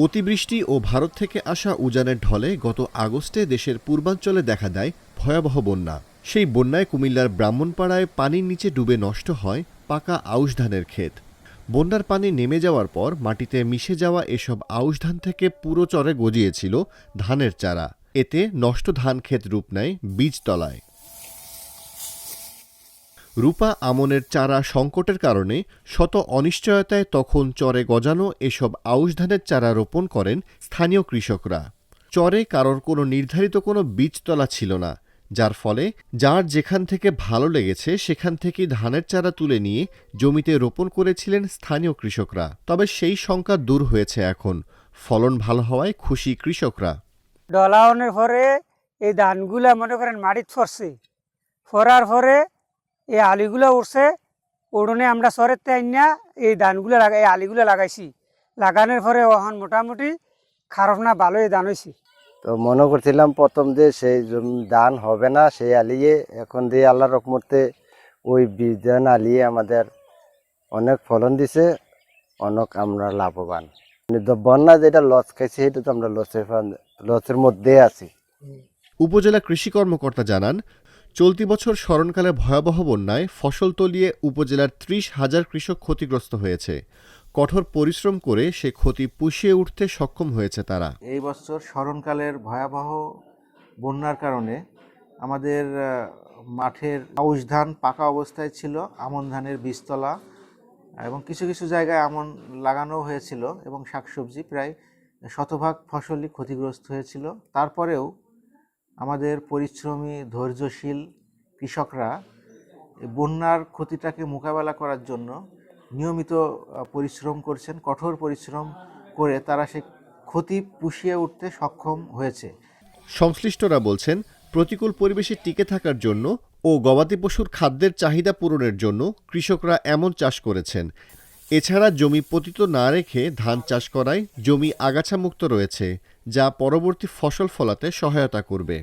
অতিবৃষ্টি ও ভারত থেকে আসা উজানের ঢলে গত আগস্টে দেশের পূর্বাঞ্চলে দেখা দেয় ভয়াবহ বন্যা। সেই বন্যায় কুমিল্লার ব্রাহ্মণপাড়ায় পানির নিচে ডুবে নষ্ট হয় পাকা আউশ ধানের ক্ষেত। বন্যার পানি নেমে যাওয়ার পর মাটিতে মিশে যাওয়া এসব আউশ ধান থেকে পুরো চরে গজিয়েছিল ধানের চারা। এতে নষ্ট ধান ক্ষেত রূপ নেয় বীজতলায়। রূপা আমনের চারা সংকটের কারণে শত অনিশ্চয়তায় তখন চরে গজানো এসব আউশ ধানের চারা রোপণ করেন স্থানীয় কৃষকরা। চরে কারোর কোনো নির্ধারিত কোনো বীজতলা ছিল না, যার ফলে যার যেখান থেকে ভালো লেগেছে সেখান থেকেই ধানের চারা তুলে নিয়ে জমিতে রোপণ করেছিলেন স্থানীয় কৃষকরা। তবে সেই শঙ্কা দূর হয়েছে এখন, ফলন ভালো হওয়ায় খুশি কৃষকরা। ডলাওনের পরে এই ধানগুলা মনে করেন মাটিত পড়ছে, পড়ার পরে এই আলিগুলো উঠছে, উড়নে আমরা সরেতে আইনা এই ধানগুলো এই আলিগুলো লাগাইছি। লাগানোর পরে ওখান মোটামুটি খারাপ না ভালো এই ধান হয়েছে। তো মনে করছিলাম প্রথম দিয়ে সেই ধান হবে না, সেই আলিয়ে এখন দিয়ে আল্লাহর রহমতে ওই বীজ ধান আলিয়ে আমাদের অনেক ফলন দিছে, অনেক আমরা লাভবান। বন্যা যেটা লস খাইছি সেটা তো আমরা লসের মধ্যে আছি। উপজেলা কৃষি কর্মকর্তা জানান, চলতি বছর স্মরণকালে ভয়াবহ বন্যায় ফসল তলিয়ে উপজেলার ৩০,০০০ কৃষক ক্ষতিগ্রস্ত হয়েছে। কঠোর পরিশ্রম করে সে ক্ষতি পুষিয়ে উঠতে সক্ষম হয়েছে তারা। এই বছর স্মরণকালের ভয়াবহ বন্যার কারণে আমাদের মাঠের আউশ ধান পাকা অবস্থায় ছিল, আমন ধানের বীজতলা এবং কিছু কিছু জায়গায় আমন লাগানো হয়েছিল এবং শাকসবজি প্রায় শতভাগ ফসলই ক্ষতিগ্রস্ত হয়েছিল। তারপরেও আমাদের পরিশ্রমী ধৈর্যশীল কৃষকরা বন্যার ক্ষতিটাকে মোকাবেলা করার জন্য নিয়মিত পরিশ্রম করছেন। কঠোর পরিশ্রম করে তারা সে ক্ষতি পুষিয়ে উঠতে সক্ষম হয়েছে। সংশ্লিষ্টরা বলছেন, প্রতিকূল পরিবেশে টিকে থাকার জন্য ও গবাদি পশুর খাদ্যের চাহিদা পূরণের জন্য কৃষকরা এমন চাষ করেছেন। এছাড়া জমি পতিত না রেখে ধান চাষ করায় জমি আগাছামুক্ত রয়েছে, যা পরবর্তী ফসল ফলাতে সহায়তা করবে।